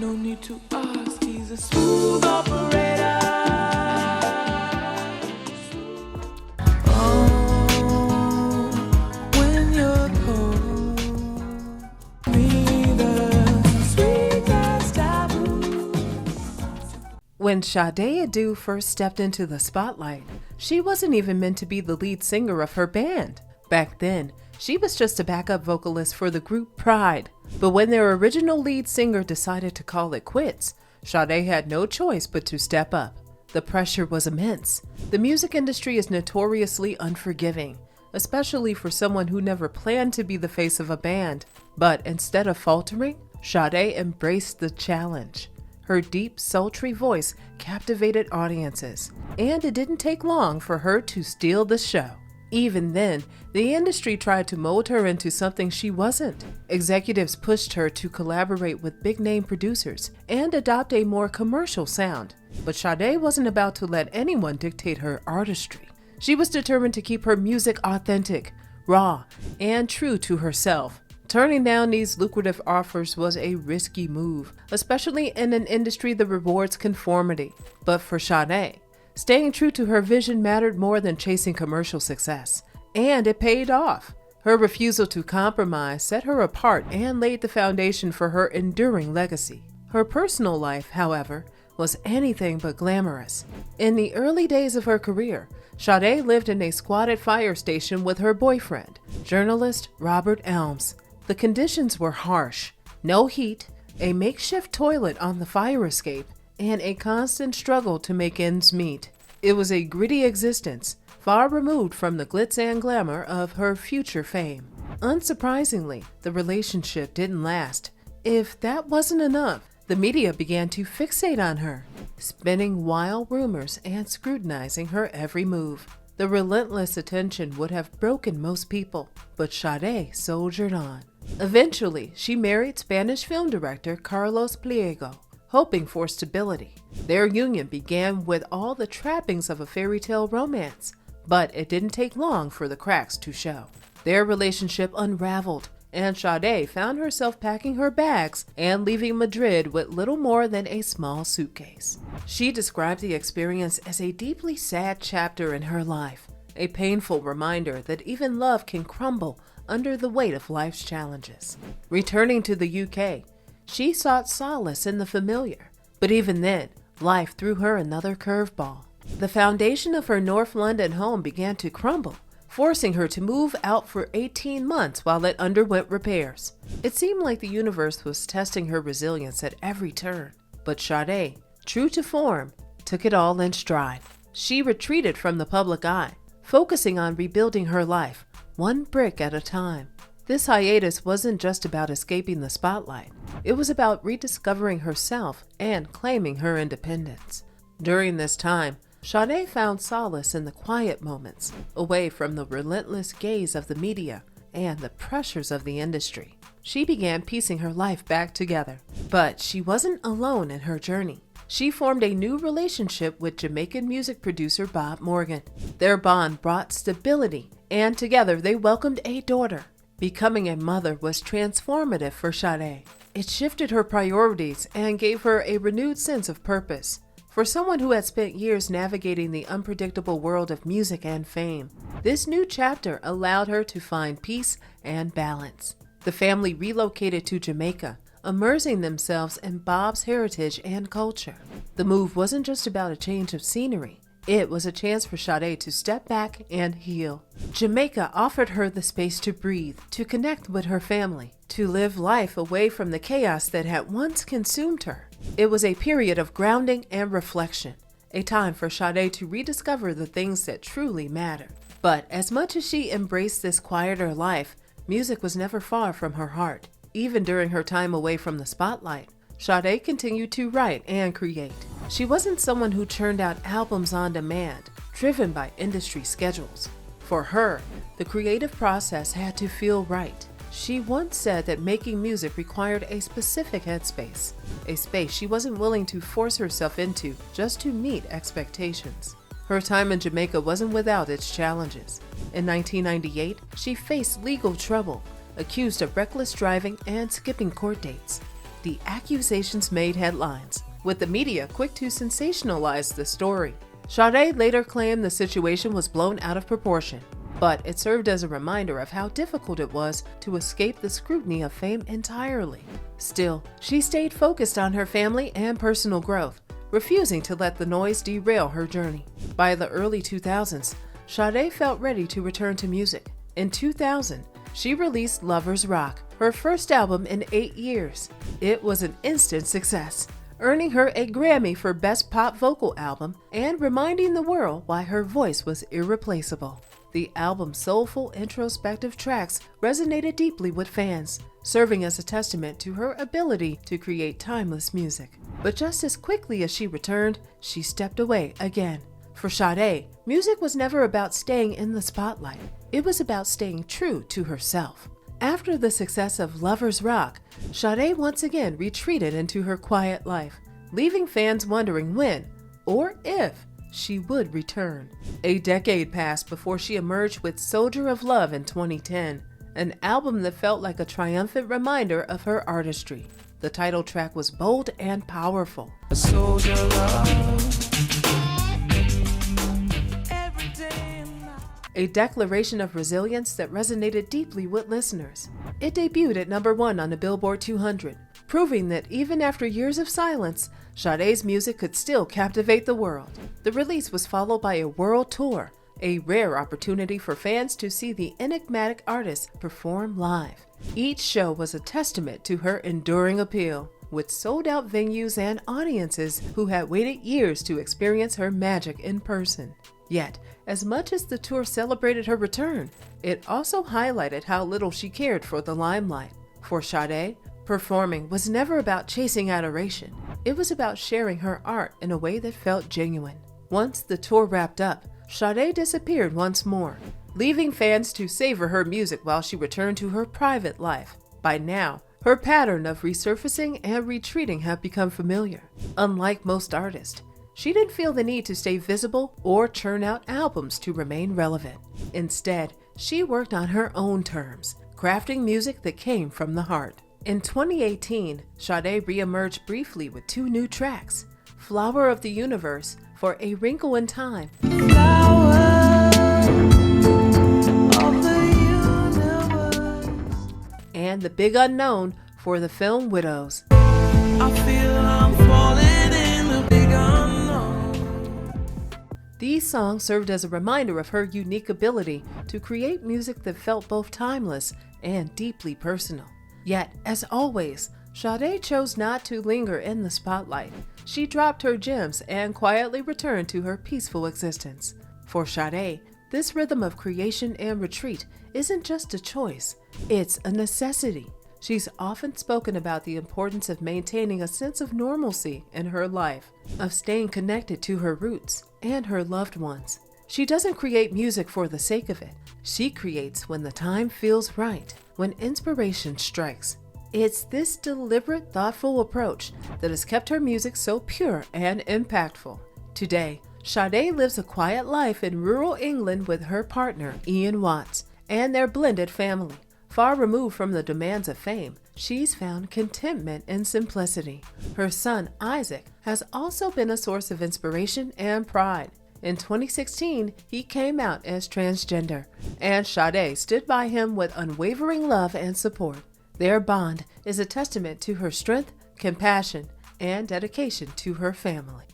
No need to ask, he's a smooth operator. Oh, when you're cold, me the sweetest taboo. When Sade Adu first stepped into the spotlight, she wasn't even meant to be the lead singer of her band. Back then, she was just a backup vocalist for the group Pride. But when their original lead singer decided to call it quits, Sade had no choice but to step up. The pressure was immense. The music industry is notoriously unforgiving, especially for someone who never planned to be the face of a band. But instead of faltering, Sade embraced the challenge. Her deep, sultry voice captivated audiences, and it didn't take long for her to steal the show. Even then, the industry tried to mold her into something she wasn't. Executives pushed her to collaborate with big-name producers and adopt a more commercial sound. But Sade wasn't about to let anyone dictate her artistry. She was determined to keep her music authentic, raw, and true to herself. Turning down these lucrative offers was a risky move, especially in an industry that rewards conformity. But for Sade, staying true to her vision mattered more than chasing commercial success. And it paid off. Her refusal to compromise set her apart and laid the foundation for her enduring legacy. Her personal life, however, was anything but glamorous. In the early days of her career, Sade lived in a squatted fire station with her boyfriend, journalist Robert Elms. The conditions were harsh: no heat, a makeshift toilet on the fire escape, and a constant struggle to make ends meet. It was a gritty existence, far removed from the glitz and glamour of her future fame. Unsurprisingly, the relationship didn't last. If that wasn't enough, the media began to fixate on her, spinning wild rumors and scrutinizing her every move. The relentless attention would have broken most people, but Sade soldiered on. Eventually, she married Spanish film director Carlos Pliego, hoping for stability. Their union began with all the trappings of a fairy tale romance, but it didn't take long for the cracks to show. Their relationship unraveled, and Sade found herself packing her bags and leaving Madrid with little more than a small suitcase. She described the experience as a deeply sad chapter in her life, a painful reminder that even love can crumble under the weight of life's challenges. Returning to the UK, she sought solace in the familiar, but even then, life threw her another curveball. The foundation of her North London home began to crumble, forcing her to move out for 18 months while it underwent repairs. It seemed like the universe was testing her resilience at every turn. But Sade, true to form, took it all in stride. She retreated from the public eye, focusing on rebuilding her life, one brick at a time. This hiatus wasn't just about escaping the spotlight. It was about rediscovering herself and claiming her independence. During this time, Sade found solace in the quiet moments, away from the relentless gaze of the media and the pressures of the industry. She began piecing her life back together. But she wasn't alone in her journey. She formed a new relationship with Jamaican music producer Bob Morgan. Their bond brought stability, and together they welcomed a daughter. Becoming a mother was transformative for Sade. It shifted her priorities and gave her a renewed sense of purpose. For someone who had spent years navigating the unpredictable world of music and fame, this new chapter allowed her to find peace and balance. The family relocated to Jamaica, immersing themselves in Bob's heritage and culture. The move wasn't just about a change of scenery. It was a chance for Sade to step back and heal. Jamaica offered her the space to breathe, to connect with her family, to live life away from the chaos that had once consumed her. It was a period of grounding and reflection, a time for Sade to rediscover the things that truly matter. But as much as she embraced this quieter life, music was never far from her heart. Even during her time away from the spotlight, Sade continued to write and create. She wasn't someone who churned out albums on demand, driven by industry schedules. For her, the creative process had to feel right. She once said that making music required a specific headspace, a space she wasn't willing to force herself into just to meet expectations. Her time in Jamaica wasn't without its challenges. In 1998, she faced legal trouble, accused of reckless driving and skipping court dates. The accusations made headlines, with the media quick to sensationalize the story. Sade later claimed the situation was blown out of proportion, but it served as a reminder of how difficult it was to escape the scrutiny of fame entirely. Still, she stayed focused on her family and personal growth, refusing to let the noise derail her journey. By the early 2000s, Sade felt ready to return to music. In 2000, she released Lovers Rock, her first album in 8 years. It was an instant success, earning her a Grammy for Best Pop Vocal Album and reminding the world why her voice was irreplaceable. The album's soulful, introspective tracks resonated deeply with fans, serving as a testament to her ability to create timeless music. But just as quickly as she returned, she stepped away again. For Sade, music was never about staying in the spotlight. It was about staying true to herself. After the success of Lovers Rock, Sade once again retreated into her quiet life, leaving fans wondering when, or if, she would return. A decade passed before she emerged with Soldier of Love in 2010, an album that felt like a triumphant reminder of her artistry. The title track was bold and powerful. A soldier love. A declaration of resilience that resonated deeply with listeners. It debuted at #1 on the Billboard 200, proving that even after years of silence, Sade's music could still captivate the world. The release was followed by a world tour, a rare opportunity for fans to see the enigmatic artist perform live. Each show was a testament to her enduring appeal, with sold-out venues and audiences who had waited years to experience her magic in person. Yet, as much as the tour celebrated her return, it also highlighted how little she cared for the limelight. For Sade, performing was never about chasing adoration. It was about sharing her art in a way that felt genuine. Once the tour wrapped up, Sade disappeared once more, leaving fans to savor her music while she returned to her private life. By now, her pattern of resurfacing and retreating had become familiar. Unlike most artists, she didn't feel the need to stay visible or churn out albums to remain relevant. Instead, she worked on her own terms, crafting music that came from the heart. In 2018, Sade re-emerged briefly with 2 new tracks, Flower of the Universe for A Wrinkle in Time, and The Big Unknown for the film Widows. I feel I'm falling in the big unknown. These songs served as a reminder of her unique ability to create music that felt both timeless and deeply personal. Yet, as always, Sade chose not to linger in the spotlight. She dropped her gems and quietly returned to her peaceful existence. For Sade, this rhythm of creation and retreat isn't just a choice, it's a necessity. She's often spoken about the importance of maintaining a sense of normalcy in her life, of staying connected to her roots and her loved ones. She doesn't create music for the sake of it. She creates when the time feels right, when inspiration strikes. It's this deliberate, thoughtful approach that has kept her music so pure and impactful. Today, Sade lives a quiet life in rural England with her partner, Ian Watts, and their blended family. Far removed from the demands of fame, she's found contentment in simplicity. Her son, Isaac, has also been a source of inspiration and pride. In 2016, he came out as transgender, and Sade stood by him with unwavering love and support. Their bond is a testament to her strength, compassion, and dedication to her family.